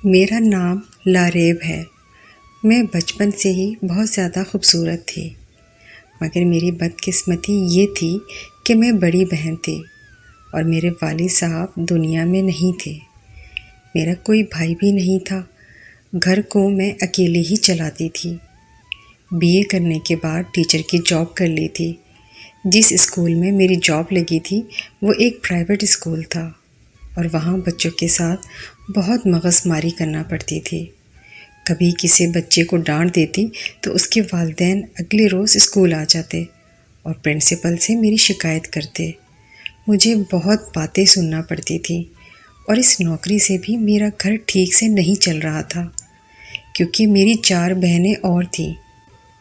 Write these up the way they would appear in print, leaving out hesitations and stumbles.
میرا نام لاریب ہے۔ میں بچپن سے ہی بہت زیادہ خوبصورت تھی، مگر میری بدقسمتی یہ تھی کہ میں بڑی بہن تھی اور میرے والد صاحب دنیا میں نہیں تھے۔ میرا کوئی بھائی بھی نہیں تھا۔ گھر کو میں اکیلے ہی چلاتی تھی۔ بی اے کرنے کے بعد ٹیچر کی جاب کر لی تھی۔ جس اسکول میں میری جاب لگی تھی وہ ایک پرائیویٹ اسکول تھا اور وہاں بچوں کے ساتھ بہت مغز ماری کرنا پڑتی تھی۔ کبھی کسی بچے کو ڈانٹ دیتی تو اس کے والدین اگلے روز اسکول آ جاتے اور پرنسپل سے میری شکایت کرتے۔ مجھے بہت باتیں سننا پڑتی تھی اور اس نوکری سے بھی میرا گھر ٹھیک سے نہیں چل رہا تھا، کیونکہ میری 4 بہنیں اور تھیں،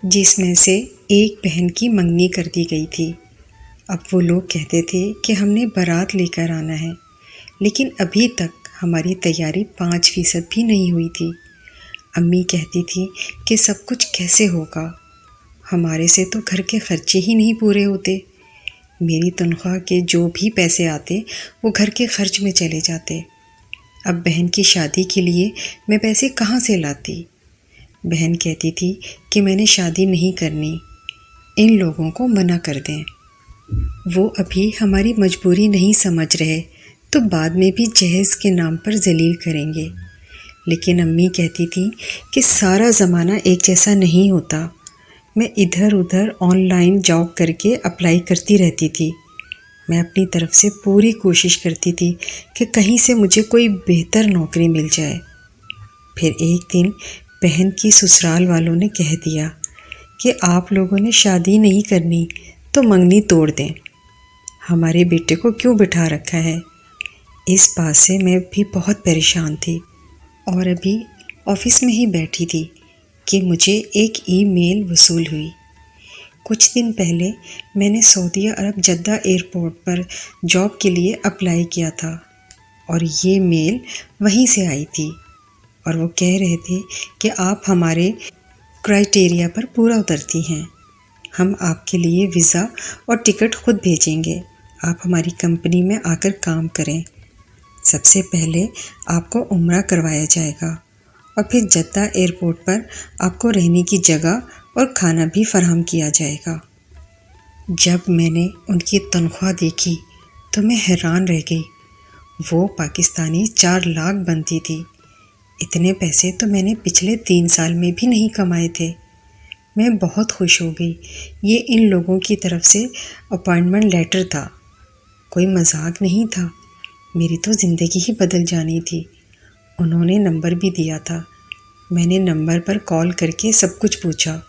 جس میں سے ایک بہن کی منگنی کر دی گئی تھی۔ اب وہ لوگ کہتے تھے کہ ہم نے بارات لے کر آنا ہے، لیکن ابھی تک ہماری تیاری 5% بھی نہیں ہوئی تھی۔ امی کہتی تھی کہ سب کچھ کیسے ہوگا، ہمارے سے تو گھر کے خرچے ہی نہیں پورے ہوتے۔ میری تنخواہ کے جو بھی پیسے آتے وہ گھر کے خرچ میں چلے جاتے۔ اب بہن کی شادی کے لیے میں پیسے کہاں سے لاتی؟ بہن کہتی تھی کہ میں نے شادی نہیں کرنی، ان لوگوں کو منع کر دیں، وہ ابھی ہماری مجبوری نہیں سمجھ رہے تو بعد میں بھی جہیز کے نام پر ذلیل کریں گے۔ لیکن امی کہتی تھی کہ سارا زمانہ ایک جیسا نہیں ہوتا۔ میں ادھر ادھر آن لائن جاب کر کے اپلائی کرتی رہتی تھی۔ میں اپنی طرف سے پوری کوشش کرتی تھی کہ کہیں سے مجھے کوئی بہتر نوکری مل جائے۔ پھر ایک دن بہن کی سسرال والوں نے کہہ دیا کہ آپ لوگوں نے شادی نہیں کرنی تو منگنی توڑ دیں، ہمارے بیٹے کو کیوں بٹھا رکھا ہے؟ اس بات سے میں بھی بہت پریشان تھی اور ابھی آفس میں ہی بیٹھی تھی کہ مجھے ایک ای میل وصول ہوئی۔ کچھ دن پہلے میں نے سعودی عرب جدہ ایئرپورٹ پر جاب کے لیے اپلائی کیا تھا اور یہ میل وہیں سے آئی تھی اور وہ کہہ رہے تھے کہ آپ ہمارے کرائٹیریا پر پورا اترتی ہیں، ہم آپ کے لیے ویزا اور ٹکٹ خود بھیجیں گے، آپ ہماری کمپنی میں آ کر کام کریں۔ سب سے پہلے آپ کو عمرہ کروایا جائے گا اور پھر جدہ ایئرپورٹ پر آپ کو رہنے کی جگہ اور کھانا بھی فراہم کیا جائے گا۔ جب میں نے ان کی تنخواہ دیکھی تو میں حیران رہ گئی۔ وہ پاکستانی 4 لاکھ بنتی تھی۔ اتنے پیسے تو میں نے پچھلے 3 سال میں بھی نہیں کمائے تھے۔ میں بہت خوش ہو گئی۔ یہ ان لوگوں کی طرف سے اپائنٹمنٹ لیٹر تھا، کوئی مذاق نہیں تھا۔ میری تو زندگی ہی بدل جانی تھی۔ انہوں نے نمبر بھی دیا تھا۔ میں نے نمبر پر کال کر کے سب کچھ پوچھا۔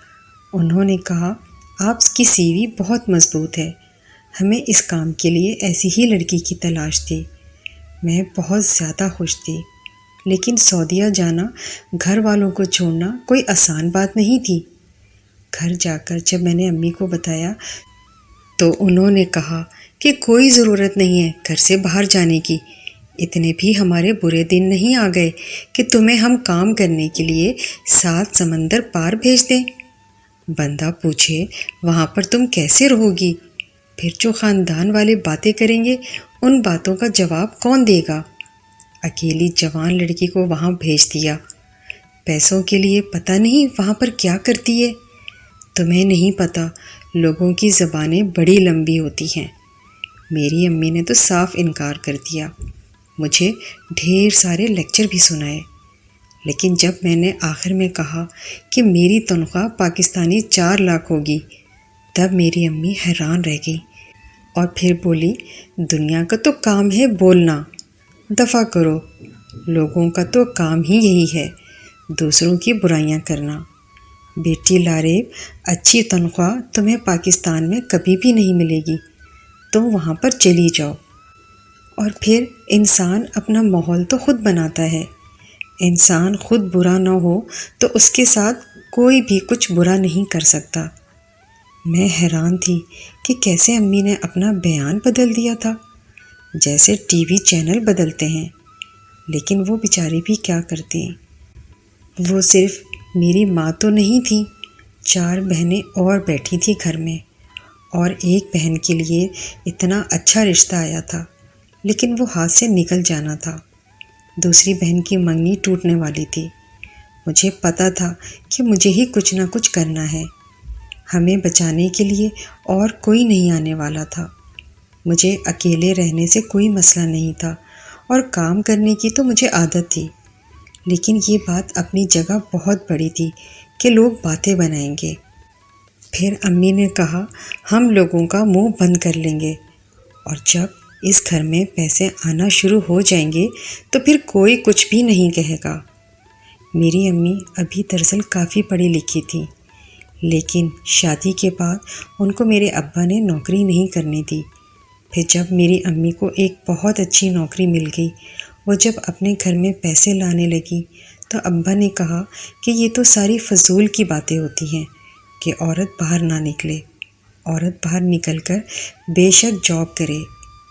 انہوں نے کہا آپ کی سی وی بہت مضبوط ہے، ہمیں اس کام کے لیے ایسی ہی لڑکی کی تلاش تھی۔ میں بہت زیادہ خوش تھی، لیکن سعودیہ جانا، گھر والوں کو چھوڑنا کوئی آسان بات نہیں تھی۔ گھر جا کر جب میں نے امی کو بتایا تو انہوں نے کہا کہ کوئی ضرورت نہیں ہے گھر سے باہر جانے کی، اتنے بھی ہمارے برے دن نہیں آ گئے کہ تمہیں ہم کام کرنے کے لیے 7 سمندر پار بھیج دیں۔ بندہ پوچھے وہاں پر تم کیسے رہو گی؟ پھر جو خاندان والے باتیں کریں گے ان باتوں کا جواب کون دے گا؟ اکیلی جوان لڑکی کو وہاں بھیج دیا، پیسوں کے لیے پتہ نہیں وہاں پر کیا کرتی ہے۔ تمہیں نہیں پتہ، لوگوں کی زبانیں بڑی لمبی ہوتی ہیں۔ میری امی نے تو صاف انکار کر دیا، مجھے ڈھیر سارے لیکچر بھی سنائے، لیکن جب میں نے آخر میں کہا کہ میری تنخواہ پاکستانی 4 لاکھ ہوگی، تب میری امی حیران رہ گئی اور پھر بولی دنیا کا تو کام ہے بولنا، دفع کرو، لوگوں کا تو کام ہی یہی ہے، دوسروں کی برائیاں کرنا۔ بیٹی لاریب، اچھی تنخواہ تمہیں پاکستان میں کبھی بھی نہیں ملے گی، تم وہاں پر چلی جاؤ۔ اور پھر انسان اپنا ماحول تو خود بناتا ہے، انسان خود برا نہ ہو تو اس کے ساتھ کوئی بھی کچھ برا نہیں کر سکتا۔ میں حیران تھی کہ کیسے امی نے اپنا بیان بدل دیا تھا، جیسے ٹی وی چینل بدلتے ہیں، لیکن وہ بیچاری بھی کیا کرتی ہیں۔ وہ صرف میری ماں تو نہیں تھی، 4 بہنیں اور بیٹھی تھیں گھر میں، اور ایک بہن کے لیے اتنا اچھا رشتہ آیا تھا، لیکن وہ ہاتھ سے نکل جانا تھا۔ دوسری بہن کی منگنی ٹوٹنے والی تھی۔ مجھے پتہ تھا کہ مجھے ہی کچھ نہ کچھ کرنا ہے، ہمیں بچانے کے لیے اور کوئی نہیں آنے والا تھا۔ مجھے اکیلے رہنے سے کوئی مسئلہ نہیں تھا اور کام کرنے کی تو مجھے عادت تھی، لیکن یہ بات اپنی جگہ بہت بڑی تھی کہ لوگ باتیں بنائیں گے۔ پھر امی نے کہا ہم لوگوں کا منہ بند کر لیں گے، اور جب اس گھر میں پیسے آنا شروع ہو جائیں گے تو پھر کوئی کچھ بھی نہیں کہے گا۔ میری امی ابھی دراصل کافی پڑھی لکھی تھی، لیکن شادی کے بعد ان کو میرے ابا نے نوکری نہیں کرنے دی۔ پھر جب میری امی کو ایک بہت اچھی نوکری مل گئی، وہ جب اپنے گھر میں پیسے لانے لگی تو ابا نے کہا کہ یہ تو ساری فضول کی باتیں ہوتی ہیں کہ عورت باہر نہ نکلے، عورت باہر نکل کر بے شک جاب کرے،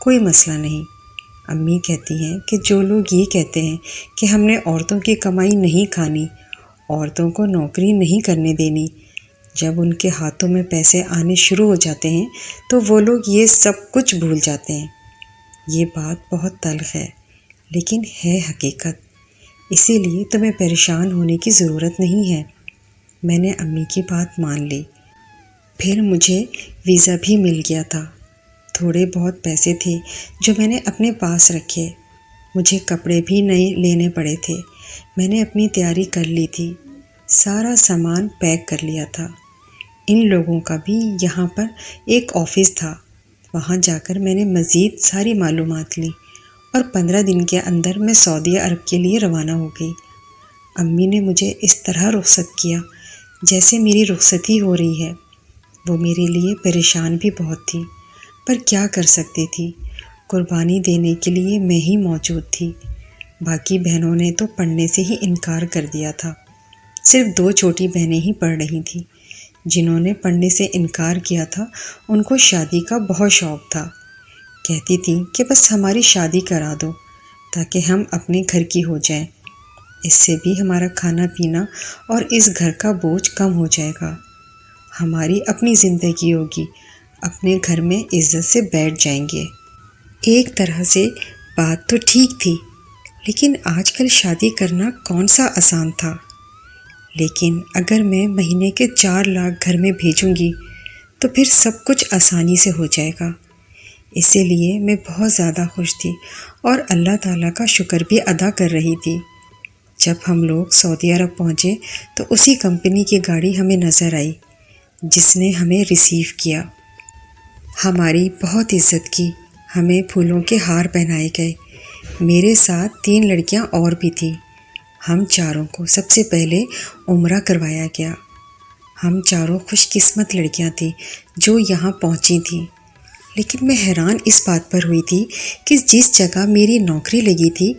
کوئی مسئلہ نہیں۔ امی کہتی ہیں کہ جو لوگ یہ کہتے ہیں کہ ہم نے عورتوں کی کمائی نہیں کھانی، عورتوں کو نوکری نہیں کرنے دینی، جب ان کے ہاتھوں میں پیسے آنے شروع ہو جاتے ہیں تو وہ لوگ یہ سب کچھ بھول جاتے ہیں۔ یہ بات بہت تلخ ہے، لیکن ہے حقیقت، اسی لیے تمہیں پریشان ہونے کی ضرورت نہیں ہے۔ میں نے امی کی بات مان لی۔ پھر مجھے ویزا بھی مل گیا تھا۔ تھوڑے بہت پیسے تھے جو میں نے اپنے پاس رکھے۔ مجھے کپڑے بھی نئے لینے پڑے تھے۔ میں نے اپنی تیاری کر لی تھی، سارا سامان پیک کر لیا تھا۔ ان لوگوں کا بھی یہاں پر ایک آفس تھا، وہاں جا کر میں نے مزید ساری معلومات لی اور 15 دن کے اندر میں سعودی عرب کے لیے روانہ ہو گئی۔ امی نے مجھے اس طرح رخصت کیا جیسے میری رخصتی ہو رہی ہے۔ وہ میرے لیے پریشان بھی بہت تھی، پر کیا کر سکتی تھی، قربانی دینے کے لیے میں ہی موجود تھی۔ باقی بہنوں نے تو پڑھنے سے ہی انکار کر دیا تھا، صرف 2 چھوٹی بہنیں ہی پڑھ رہی تھیں۔ جنہوں نے پڑھنے سے انکار کیا تھا ان کو شادی کا بہت شوق تھا، کہتی تھیں کہ بس ہماری شادی کرا دو تاکہ ہم اپنے گھر کی ہو جائیں، اس سے بھی ہمارا کھانا پینا اور اس گھر کا بوجھ کم ہو جائے گا، ہماری اپنی زندگی ہوگی، اپنے گھر میں عزت سے بیٹھ جائیں گے۔ ایک طرح سے بات تو ٹھیک تھی، لیکن آج کل شادی کرنا کون سا آسان تھا۔ لیکن اگر میں مہینے کے 4 لاکھ گھر میں بھیجوں گی تو پھر سب کچھ آسانی سے ہو جائے گا۔ اسی لیے میں بہت زیادہ خوش تھی اور اللہ تعالیٰ کا شکر بھی ادا کر رہی تھی۔ جب ہم لوگ سعودی عرب پہنچے تو اسی کمپنی کی گاڑی ہمیں نظر آئی جس نے ہمیں ریسیو کیا، ہماری بہت عزت کی، ہمیں پھولوں کے ہار پہنائے گئے۔ میرے ساتھ 3 لڑکیاں اور بھی تھیں۔ ہم چاروں کو سب سے پہلے عمرہ کروایا گیا۔ ہم چاروں خوش قسمت لڑکیاں تھیں جو یہاں پہنچی تھیں، لیکن میں حیران اس بات پر ہوئی تھی کہ جس جگہ میری نوکری لگی تھی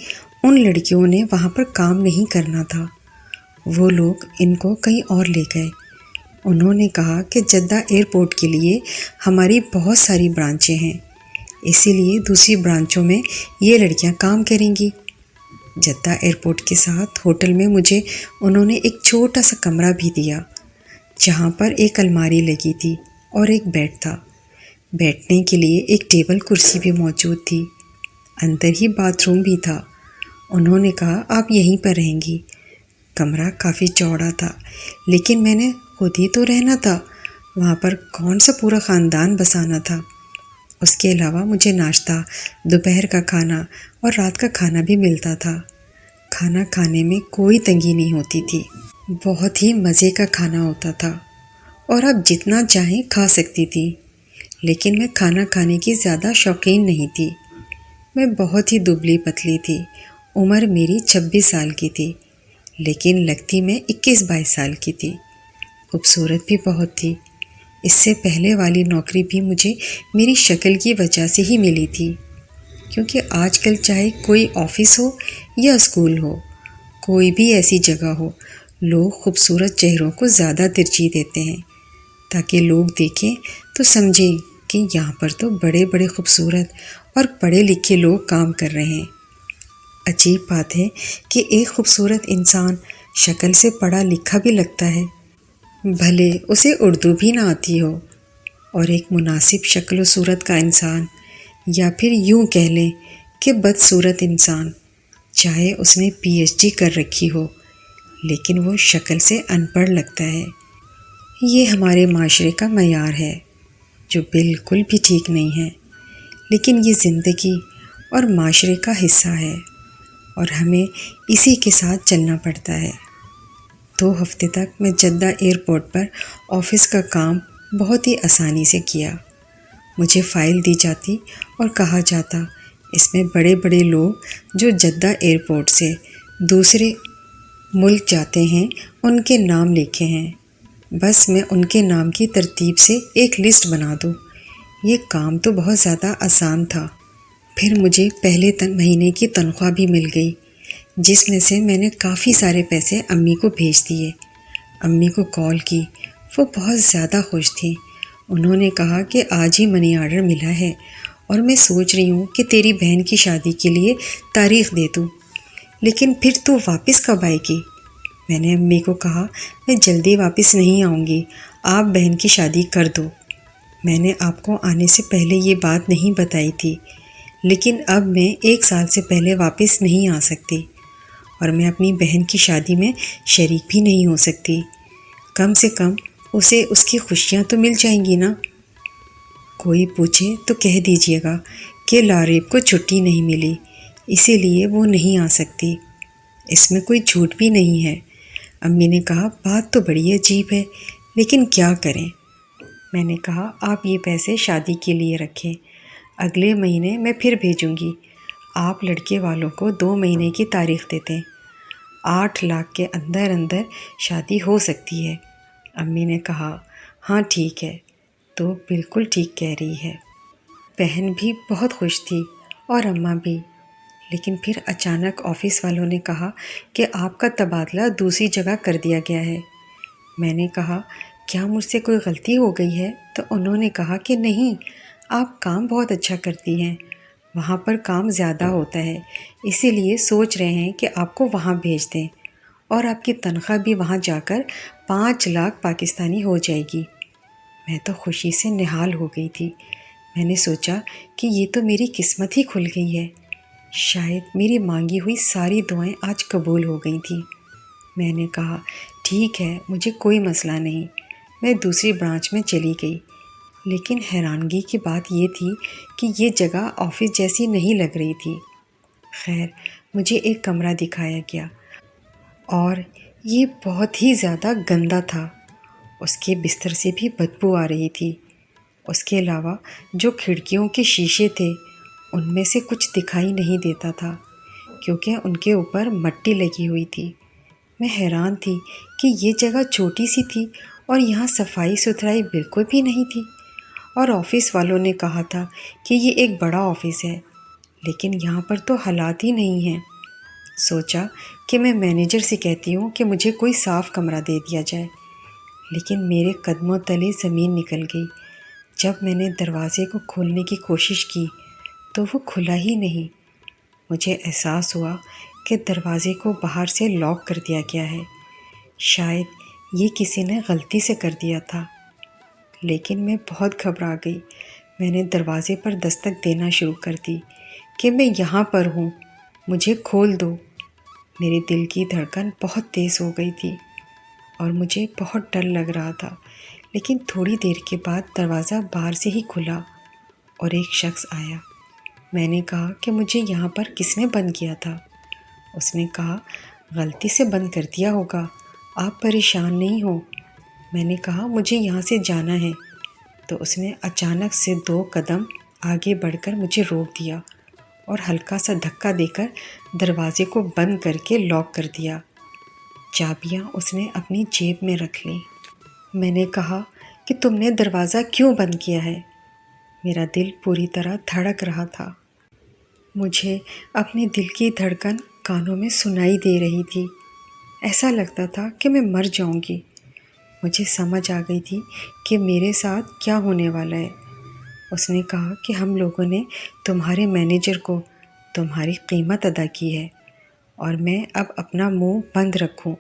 ان لڑکیوں نے وہاں پر کام نہیں کرنا تھا۔ وہ لوگ ان کو کہیں اور لے گئے۔ انہوں نے کہا کہ جدہ ایئرپورٹ کے لیے ہماری بہت ساری برانچیں ہیں، اسی لیے دوسری برانچوں میں یہ لڑکیاں کام کریں گی۔ جدہ ایئرپورٹ کے ساتھ ہوٹل میں مجھے انہوں نے ایک چھوٹا سا کمرہ بھی دیا جہاں پر ایک الماری لگی تھی اور ایک بیڈ تھا، بیٹھنے کے لیے ایک ٹیبل کرسی بھی موجود تھی، اندر ہی باتھ روم بھی تھا۔ انہوں نے کہا آپ یہیں پر رہیں گی۔ کمرہ کافی چوڑا تھا، لیکن میں نے خود ہی تو رہنا تھا، وہاں پر کون سا پورا خاندان بسانا تھا۔ اس کے علاوہ مجھے ناشتہ، دوپہر کا کھانا اور رات کا کھانا بھی ملتا تھا۔ کھانا کھانے میں کوئی تنگی نہیں ہوتی تھی، بہت ہی مزے کا کھانا ہوتا تھا اور آپ جتنا چاہیں کھا سکتی تھی، لیکن میں کھانا کھانے کی زیادہ شوقین نہیں تھی۔ میں بہت ہی دبلی پتلی تھی، عمر میری 26 سال کی تھی، لیکن لگتی میں 21-22 سال کی تھی۔ خوبصورت بھی بہت تھی۔ اس سے پہلے والی نوکری بھی مجھے میری شکل کی وجہ سے ہی ملی تھی، کیونکہ آج کل چاہے کوئی آفس ہو یا اسکول ہو، کوئی بھی ایسی جگہ ہو، لوگ خوبصورت چہروں کو زیادہ ترجیح دیتے ہیں تاکہ لوگ دیکھیں تو سمجھیں کہ یہاں پر تو بڑے بڑے خوبصورت اور پڑھے لکھے لوگ کام کر رہے ہیں۔ عجیب بات ہے کہ ایک خوبصورت انسان شکل سے پڑھا لکھا بھی لگتا ہے، بھلے اسے اردو بھی نہ آتی ہو، اور ایک مناسب شکل و صورت کا انسان، یا پھر یوں کہہ لیں کہ بدصورت انسان، چاہے اس نے PhD کر رکھی ہو، لیکن وہ شکل سے ان پڑھ لگتا ہے۔ یہ ہمارے معاشرے کا معیار ہے جو بالکل بھی ٹھیک نہیں ہے، لیکن یہ زندگی اور معاشرے کا حصہ ہے اور ہمیں اسی کے ساتھ چلنا پڑتا ہے۔ 2 ہفتے تک میں جدہ ایئرپورٹ پر آفس کا کام بہت ہی آسانی سے کیا۔ مجھے فائل دی جاتی اور کہا جاتا اس میں بڑے بڑے لوگ جو جدہ ایئرپورٹ سے دوسرے ملک جاتے ہیں ان کے نام لکھے ہیں، بس میں ان کے نام کی ترتیب سے ایک لسٹ بنا دوں۔ یہ کام تو بہت زیادہ آسان تھا۔ پھر مجھے پہلے مہینے کی تنخواہ بھی مل گئی، جس میں سے میں نے کافی سارے پیسے امی کو بھیج دیے۔ امی کو کال کی، وہ بہت زیادہ خوش تھیں۔ انہوں نے کہا کہ آج ہی منی آرڈر ملا ہے اور میں سوچ رہی ہوں کہ تیری بہن کی شادی کے لیے تاریخ دے دوں، لیکن پھر تو واپس کب آئے گی؟ میں نے امی کو کہا میں جلدی واپس نہیں آؤں گی، آپ بہن کی شادی کر دو۔ میں نے آپ کو آنے سے پہلے یہ بات نہیں بتائی تھی، لیکن اب میں 1 سال سے پہلے واپس نہیں آ سکتی اور میں اپنی بہن کی شادی میں شریک بھی نہیں ہو سکتی۔ کم سے کم اسے اس کی خوشیاں تو مل جائیں گی نا۔ کوئی پوچھے تو کہہ دیجیے گا کہ لاریب کو چھٹی نہیں ملی، اسی لیے وہ نہیں آ سکتی۔ اس میں کوئی جھوٹ بھی نہیں ہے۔ امی نے کہا بات تو بڑی عجیب ہے، لیکن کیا کریں؟ میں نے کہا آپ یہ پیسے شادی کے لیے رکھیں، اگلے مہینے میں پھر بھیجوں گی۔ آپ لڑکے والوں کو 2 مہینے کی تاریخ دیتے ہیں، 8 لاکھ کے اندر اندر شادی ہو سکتی ہے۔ امی نے کہا ہاں ٹھیک ہے، تو بالکل ٹھیک کہہ رہی ہے۔ بہن بھی بہت خوش تھی اور اماں بھی، لیکن پھر اچانک آفس والوں نے کہا کہ آپ کا تبادلہ دوسری جگہ کر دیا گیا ہے۔ میں نے کہا کیا مجھ سے کوئی غلطی ہو گئی ہے؟ تو انہوں نے کہا کہ نہیں، آپ کام بہت اچھا کرتی ہیں، وہاں پر کام زیادہ ہوتا ہے، اسی لیے سوچ رہے ہیں کہ آپ کو وہاں بھیج دیں اور آپ کی تنخواہ بھی وہاں جا کر 5 لاکھ پاکستانی ہو جائے گی۔ میں تو خوشی سے نہال ہو گئی تھی۔ میں نے سوچا کہ یہ تو میری قسمت ہی کھل گئی ہے، شاید میری مانگی ہوئی ساری دعائیں آج قبول ہو گئی تھیں۔ میں نے کہا ٹھیک ہے، مجھے کوئی مسئلہ نہیں۔ میں دوسری برانچ میں چلی گئی، لیکن حیرانگی کی بات یہ تھی کہ یہ جگہ آفس جیسی نہیں لگ رہی تھی۔ خیر، مجھے ایک کمرہ دکھایا گیا اور یہ بہت ہی زیادہ گندا تھا۔ اس کے بستر سے بھی بدبو آ رہی تھی۔ اس کے علاوہ جو کھڑکیوں کے شیشے تھے ان میں سے کچھ دکھائی نہیں دیتا تھا، کیونکہ ان کے اوپر مٹی لگی ہوئی تھی۔ میں حیران تھی کہ یہ جگہ چھوٹی سی تھی اور یہاں صفائی ستھرائی بالکل بھی نہیں تھی، اور آفس والوں نے کہا تھا کہ یہ ایک بڑا آفس ہے، لیکن یہاں پر تو حالات ہی نہیں ہیں۔ سوچا کہ میں مینیجر سے کہتی ہوں کہ مجھے کوئی صاف کمرہ دے دیا جائے، لیکن میرے قدموں تلے زمین نکل گئی۔ جب میں نے دروازے کو کھولنے کی کوشش کی تو وہ کھلا ہی نہیں۔ مجھے احساس ہوا کہ دروازے کو باہر سے لاک کر دیا گیا ہے، شاید یہ کسی نے غلطی سے کر دیا تھا۔ لیکن میں بہت گھبرا گئی۔ میں نے دروازے پر دستک دینا شروع کر دی کہ میں یہاں پر ہوں، مجھے کھول دو۔ میرے دل کی دھڑکن بہت تیز ہو گئی تھی اور مجھے بہت ڈر لگ رہا تھا، لیکن تھوڑی دیر کے بعد دروازہ باہر سے ہی کھلا اور ایک شخص آیا۔ میں نے کہا کہ مجھے یہاں پر کس نے بند کیا تھا؟ اس نے کہا غلطی سے بند کر دیا ہوگا، آپ پریشان نہیں ہو۔ میں نے کہا مجھے یہاں سے جانا ہے، تو اس نے اچانک سے 2 قدم آگے بڑھ کر مجھے روک دیا اور ہلکا سا دھکا دے کر دروازے کو بند کر کے لاک کر دیا۔ چابیاں اس نے اپنی جیب میں رکھ لیں۔ میں نے کہا کہ تم نے دروازہ کیوں بند کیا ہے؟ میرا دل پوری طرح دھڑک رہا تھا۔ مجھے اپنے دل کی دھڑکن کانوں میں سنائی دے رہی تھی۔ ایسا لگتا تھا کہ میں مر جاؤں گی۔ مجھے سمجھ آ گئی تھی کہ میرے ساتھ کیا ہونے والا ہے۔ اس نے کہا کہ ہم لوگوں نے تمہارے مینیجر کو تمہاری قیمت ادا کی ہے اور میں اب اپنا منہ بند رکھوں۔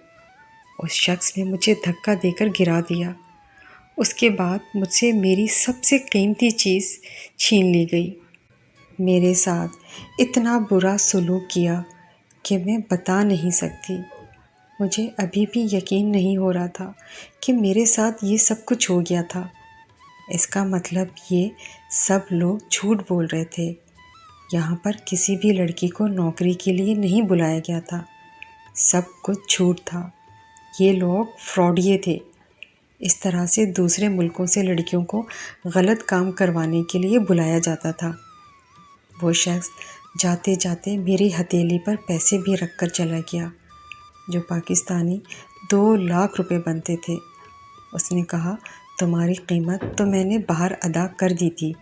اس شخص نے مجھے دھکا دے کر گرا دیا۔ اس کے بعد مجھ سے میری سب سے قیمتی چیز چھین لی گئی۔ میرے ساتھ اتنا برا سلوک کیا کہ میں بتا نہیں سکتی۔ مجھے ابھی بھی یقین نہیں ہو رہا تھا کہ میرے ساتھ یہ سب کچھ ہو گیا تھا۔ اس کا مطلب یہ سب لوگ جھوٹ بول رہے تھے۔ یہاں پر کسی بھی لڑکی کو نوکری کے لیے نہیں بلایا گیا تھا۔ سب کچھ جھوٹ تھا۔ یہ لوگ فراڈیے تھے۔ اس طرح سے دوسرے ملکوں سے لڑکیوں کو غلط کام کروانے کے لیے بلایا جاتا تھا۔ وہ شخص جاتے جاتے میری ہتھیلی پر پیسے بھی رکھ کر چلا گیا، جو پاکستانی 2 لاکھ روپے بنتے تھے۔ اس نے کہا، تمہاری قیمت تو میں نے باہر ادا کر دی تھی،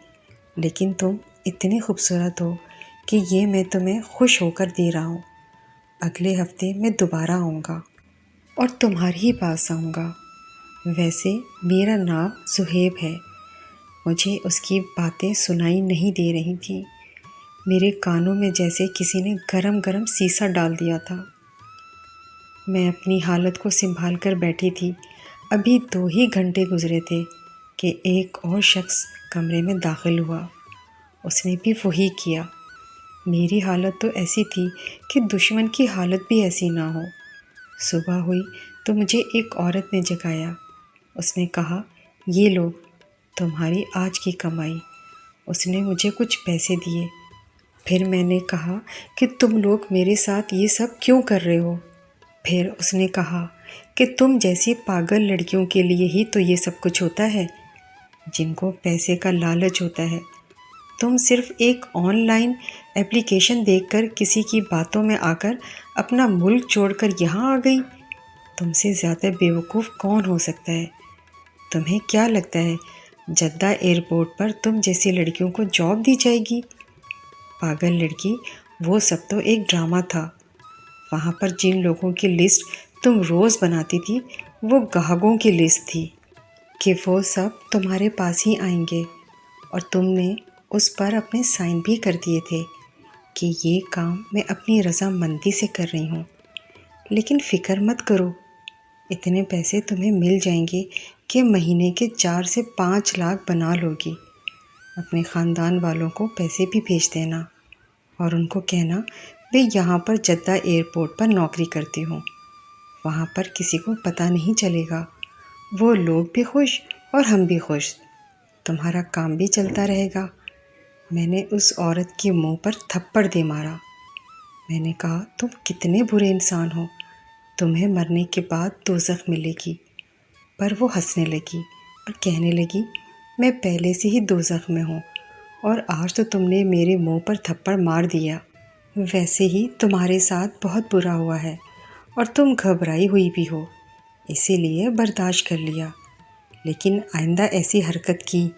لیکن تم اتنی خوبصورت ہو کہ یہ میں تمہیں خوش ہو کر دے رہا ہوں۔ اگلے ہفتے میں دوبارہ آؤں گا اور تمہارے ہی پاس آؤں گا۔ ویسے میرا نام صہیب ہے۔ مجھے اس کی باتیں سنائی نہیں دے رہی تھیں۔ میرے کانوں میں جیسے کسی نے گرم گرم سیسا ڈال دیا تھا۔ میں اپنی حالت کو سنبھال کر بیٹھی تھی۔ ابھی 2 ہی گھنٹے گزرے تھے کہ ایک اور شخص کمرے میں داخل ہوا۔ اس نے بھی وہی کیا۔ میری حالت تو ایسی تھی کہ دشمن کی حالت بھی ایسی نہ ہو۔ صبح ہوئی تو مجھے ایک عورت نے جگایا۔ اس نے کہا، یہ لو تمہاری آج کی کمائی۔ اس نے مجھے کچھ پیسے دیے۔ پھر میں نے کہا کہ تم لوگ میرے ساتھ یہ سب کیوں کر رہے ہو؟ پھر اس نے کہا کہ تم جیسی پاگل لڑکیوں کے لیے ہی تو یہ سب کچھ ہوتا ہے، جن کو پیسے کا لالچ ہوتا ہے۔ تم صرف ایک آن لائن اپلیکیشن دیکھ کر کسی کی باتوں میں آ کر اپنا ملک چھوڑ کر یہاں آ گئی۔ تم سے زیادہ بیوقوف کون ہو سکتا ہے؟ تمہیں کیا لگتا ہے جدہ ایئرپورٹ پر تم جیسی لڑکیوں کو جاب دی جائے گی؟ پاگل لڑکی، وہ سب تو ایک ڈرامہ تھا۔ وہاں پر جن لوگوں کی لسٹ تم روز بناتی تھی وہ گاہکوں کی لسٹ تھی کہ وہ سب تمہارے پاس ہی آئیں گے، اور تم نے اس پر اپنے سائن بھی کر دیے تھے کہ یہ کام میں اپنی رضامندی سے کر رہی ہوں۔ لیکن فکر مت کرو، اتنے پیسے تمہیں مل جائیں گے کہ مہینے کے 4 سے 5 لاکھ بنا لوگی۔ اپنے خاندان والوں کو پیسے بھی بھیج دینا اور ان کو کہنا میں یہاں پر جدہ ایئرپورٹ پر نوکری کرتی ہوں۔ وہاں پر کسی کو پتہ نہیں چلے گا۔ وہ لوگ بھی خوش اور ہم بھی خوش۔ تمہارا کام بھی چلتا رہے گا۔ میں نے اس عورت کے منہ پر تھپڑ دے مارا۔ میں نے کہا، تم کتنے برے انسان ہو، تمہیں مرنے کے بعد دوزخ ملے گی۔ پر وہ ہنسنے لگی اور کہنے لگی، میں پہلے سے ہی دوزخ میں ہوں، اور آج تو تم نے میرے منہ پر تھپڑ مار دیا۔ ویسے ہی تمہارے ساتھ بہت برا ہوا ہے اور تم گھبرائی ہوئی بھی ہو، اسی لیے برداشت کر لیا۔ لیکن آئندہ ایسی حرکت کی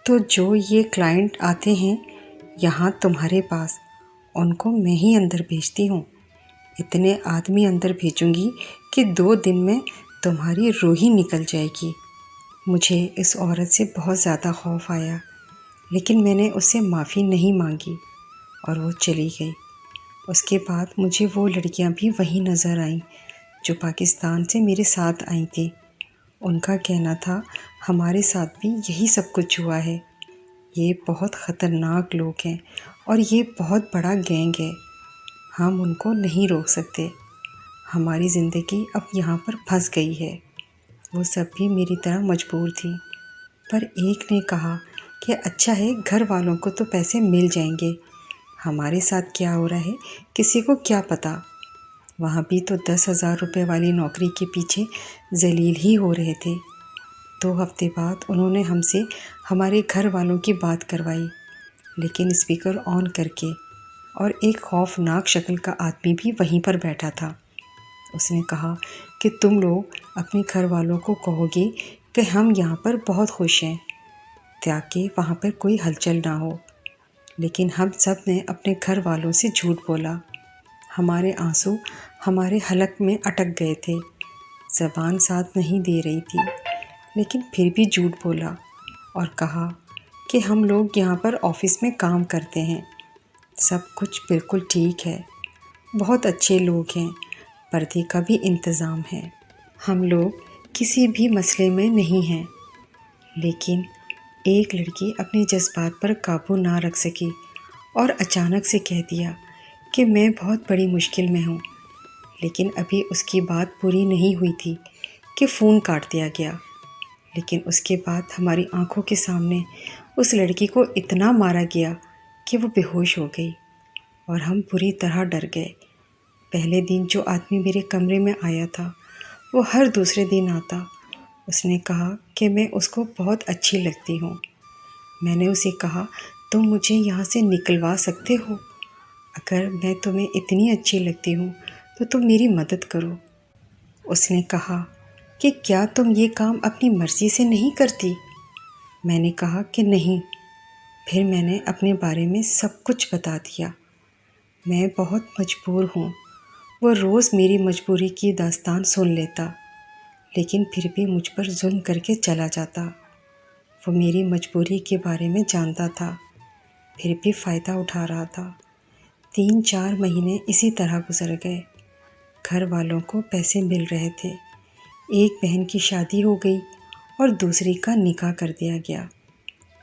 تو جو یہ کلائنٹ آتے ہیں یہاں تمہارے پاس، ان کو میں ہی اندر بھیجتی ہوں۔ اتنے آدمی اندر بھیجوں گی کہ 2 دن میں تمہاری روح ہی نکل جائے گی۔ مجھے اس عورت سے بہت زیادہ خوف آیا، لیکن میں نے اس سے معافی نہیں مانگی اور وہ چلی گئی۔ اس کے بعد مجھے وہ لڑکیاں بھی وہیں نظر آئیں جو پاکستان سے میرے ساتھ آئی تھیں۔ ان کا کہنا تھا، ہمارے ساتھ بھی یہی سب کچھ ہوا ہے۔ یہ بہت خطرناک لوگ ہیں اور یہ بہت بڑا گینگ ہے۔ ہم ان کو نہیں روک سکتے۔ ہماری زندگی اب یہاں پر پھنس گئی ہے۔ وہ سب بھی میری طرح مجبور تھی، پر ایک نے کہا کہ اچھا ہے، گھر والوں کو تو پیسے مل جائیں گے، ہمارے ساتھ کیا ہو رہا ہے کسی کو کیا پتہ۔ وہاں بھی تو 10,000 روپے والی نوکری کے پیچھے ذلیل ہی ہو رہے تھے۔ 2 ہفتے بعد انہوں نے ہم سے ہمارے گھر والوں کی بات کروائی، لیکن اسپیکر آن کر کے، اور ایک خوفناک شکل کا آدمی بھی وہیں پر بیٹھا تھا۔ اس نے کہا کہ تم لوگ اپنے گھر والوں کو کہو گے کہ ہم یہاں پر بہت خوش ہیں، تاکہ وہاں پر کوئی ہلچل نہ ہو۔ لیکن ہم سب نے اپنے گھر والوں سے جھوٹ بولا۔ ہمارے آنسو ہمارے حلق میں اٹک گئے تھے، زبان ساتھ نہیں دے رہی تھی، لیکن پھر بھی جھوٹ بولا اور کہا کہ ہم لوگ یہاں پر آفس میں کام کرتے ہیں، سب کچھ بالکل ٹھیک ہے، بہت اچھے لوگ ہیں، پردے کا بھی انتظام ہے، ہم لوگ کسی بھی مسئلے میں نہیں ہیں۔ لیکن ایک لڑکی اپنے جذبات پر قابو نہ رکھ سکی اور اچانک سے کہہ دیا کہ میں بہت بڑی مشکل میں ہوں، لیکن ابھی اس کی بات پوری نہیں ہوئی تھی کہ فون کاٹ دیا گیا۔ لیکن اس کے بعد ہماری آنکھوں کے سامنے اس لڑکی کو اتنا مارا گیا کہ وہ بے ہوش ہو گئی اور ہم پوری طرح ڈر گئے۔ پہلے دن جو آدمی میرے کمرے میں آیا تھا وہ ہر دوسرے دن آتا۔ اس نے کہا کہ میں اس کو بہت اچھی لگتی ہوں۔ میں نے اسے کہا تم مجھے یہاں سے نکلوا سکتے ہو؟ اگر میں تمہیں اتنی اچھی لگتی ہوں تو تم میری مدد کرو۔ اس نے کہا کہ کیا تم یہ کام اپنی مرضی سے نہیں کرتی؟ میں نے کہا کہ نہیں۔ پھر میں نے اپنے بارے میں سب کچھ بتا دیا۔ میں بہت مجبور ہوں۔ وہ روز میری مجبوری کی داستان سن لیتا، لیکن پھر بھی مجھ پر ظلم کر کے چلا جاتا۔ وہ میری مجبوری کے بارے میں جانتا تھا، پھر بھی فائدہ اٹھا رہا تھا۔ 3-4 مہینے اسی طرح گزر گئے۔ گھر والوں کو پیسے مل رہے تھے۔ ایک بہن کی شادی ہو گئی اور دوسری کا نکاح کر دیا گیا۔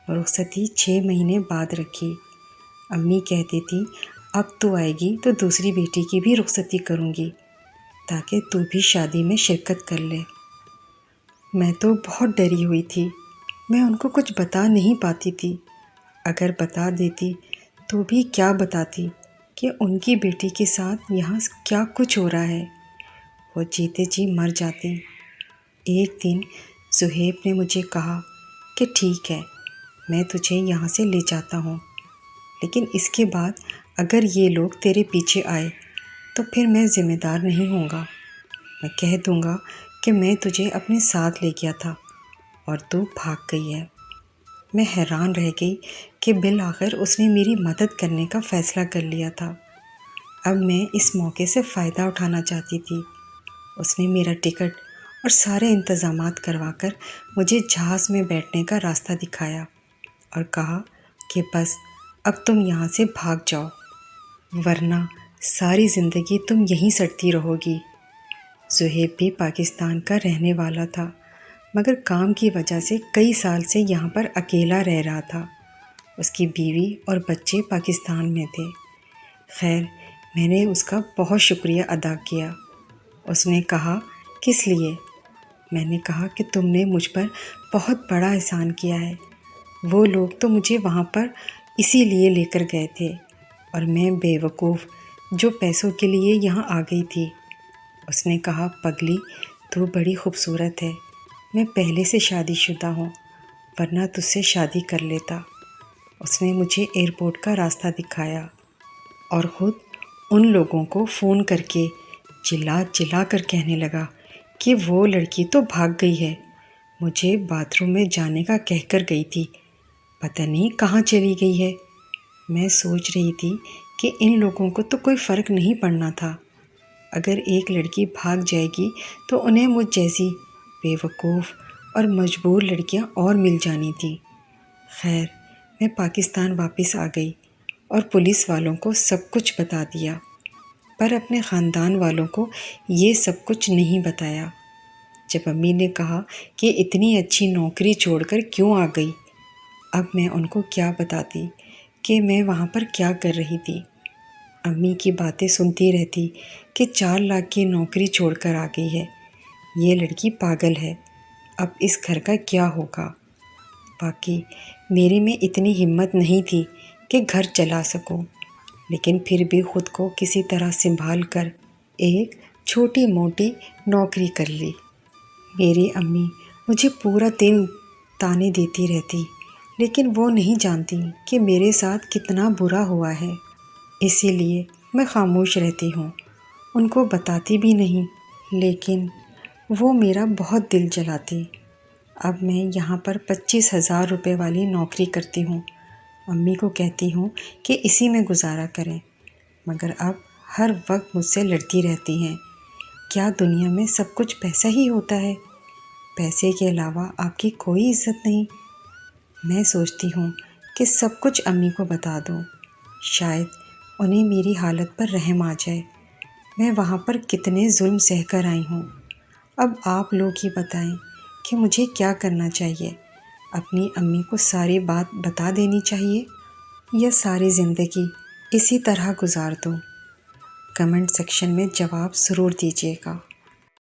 رخصتی 6 مہینے بعد رکھی۔ امی کہتی تھی اب تو آئے گی تو دوسری بیٹی کی بھی رخصتی کروں گی تاکہ تو بھی شادی میں شرکت کر لے۔ میں تو بہت ڈری ہوئی تھی۔ میں ان کو کچھ بتا نہیں پاتی تھی۔ اگر بتا دیتی تو بھی کیا بتاتی کہ ان کی بیٹی کے ساتھ یہاں کیا کچھ ہو رہا ہے۔ وہ جیتے جی مر جاتی۔ ایک دن زہیب نے مجھے کہا کہ ٹھیک ہے، میں تجھے یہاں سے لے جاتا ہوں، لیکن اس کے بعد اگر یہ لوگ تیرے پیچھے آئے تو پھر میں ذمہ دار نہیں ہوں گا۔ میں کہہ دوں گا کہ میں تجھے اپنے ساتھ لے گیا تھا اور تو بھاگ گئی ہے۔ میں حیران رہ گئی کہ بالآخر اس نے میری مدد کرنے کا فیصلہ کر لیا تھا۔ اب میں اس موقع سے فائدہ اٹھانا چاہتی تھی۔ اس نے میرا ٹکٹ اور سارے انتظامات کروا کر مجھے جہاز میں بیٹھنے کا راستہ دکھایا اور کہا کہ بس اب تم یہاں سے بھاگ جاؤ، ورنہ ساری زندگی تم یہیں سڑتی رہو گی۔ زہیب بھی پاکستان کا رہنے والا تھا، مگر کام کی وجہ سے کئی سال سے یہاں پر اکیلا رہ رہا تھا۔ اس کی بیوی اور بچے پاکستان میں تھے۔ خیر، میں نے اس کا بہت شکریہ ادا کیا۔ اس نے کہا کس لیے؟ میں نے کہا کہ تم نے مجھ پر بہت بڑا احسان کیا ہے۔ وہ لوگ تو مجھے وہاں پر اسی لیے لے کر گئے تھے اور میں بے وقوف جو پیسوں کے لیے یہاں آ گئی تھی۔ اس نے کہا پگلی تو بڑی خوبصورت ہے، میں پہلے سے شادی شدہ ہوں، ورنہ تجھ سے شادی کر لیتا۔ اس نے مجھے ایئرپورٹ کا راستہ دکھایا اور خود ان لوگوں کو فون کر کے چلا چلا کر کہنے لگا کہ وہ لڑکی تو بھاگ گئی ہے، مجھے باتھ روم میں جانے کا کہہ کر گئی تھی، پتہ نہیں کہاں چلی گئی ہے۔ میں سوچ رہی تھی کہ ان لوگوں کو تو کوئی فرق نہیں پڑنا تھا۔ اگر ایک لڑکی بھاگ جائے گی تو انہیں مجھ جیسی بے وقوف اور مجبور لڑکیاں اور مل جانی تھیں۔ خیر، میں پاکستان واپس آ گئی اور پولیس والوں کو سب کچھ بتا دیا، پر اپنے خاندان والوں کو یہ سب کچھ نہیں بتایا۔ جب امی نے کہا کہ اتنی اچھی نوکری چھوڑ کر کیوں آ گئی، اب میں ان کو کیا بتاتی کہ میں وہاں پر کیا کر رہی تھی۔ امی کی باتیں سنتی رہتی کہ 4 لاکھ کی نوکری چھوڑ کر آ گئی ہے، یہ لڑکی پاگل ہے، اب اس گھر کا کیا ہوگا۔ باقی میرے میں اتنی ہمت نہیں تھی کہ گھر چلا سکوں، لیکن پھر بھی خود کو کسی طرح سنبھال کر ایک چھوٹی موٹی نوکری کر لی۔ میری امی مجھے پورا دن تانے دیتی رہتی، لیکن وہ نہیں جانتی کہ میرے ساتھ کتنا برا ہوا ہے، اسی لیے میں خاموش رہتی ہوں، ان کو بتاتی بھی نہیں، لیکن وہ میرا بہت دل جلاتی۔ اب میں یہاں پر 25,000 روپے والی نوکری کرتی ہوں۔ امی کو کہتی ہوں کہ اسی میں گزارا کریں، مگر اب ہر وقت مجھ سے لڑتی رہتی ہیں۔ کیا دنیا میں سب کچھ پیسہ ہی ہوتا ہے؟ پیسے کے علاوہ آپ کی کوئی عزت نہیں؟ میں سوچتی ہوں کہ سب کچھ امی کو بتا دوں، شاید انہیں میری حالت پر رحم آ جائے۔ میں وہاں پر کتنے ظلم سہ کر آئی ہوں۔ اب آپ لوگ ہی بتائیں کہ مجھے کیا کرنا چاہیے؟ اپنی امی کو ساری بات بتا دینی چاہیے یا ساری زندگی اسی طرح گزار دوں؟ کمنٹ سیکشن میں جواب ضرور دیجیے گا۔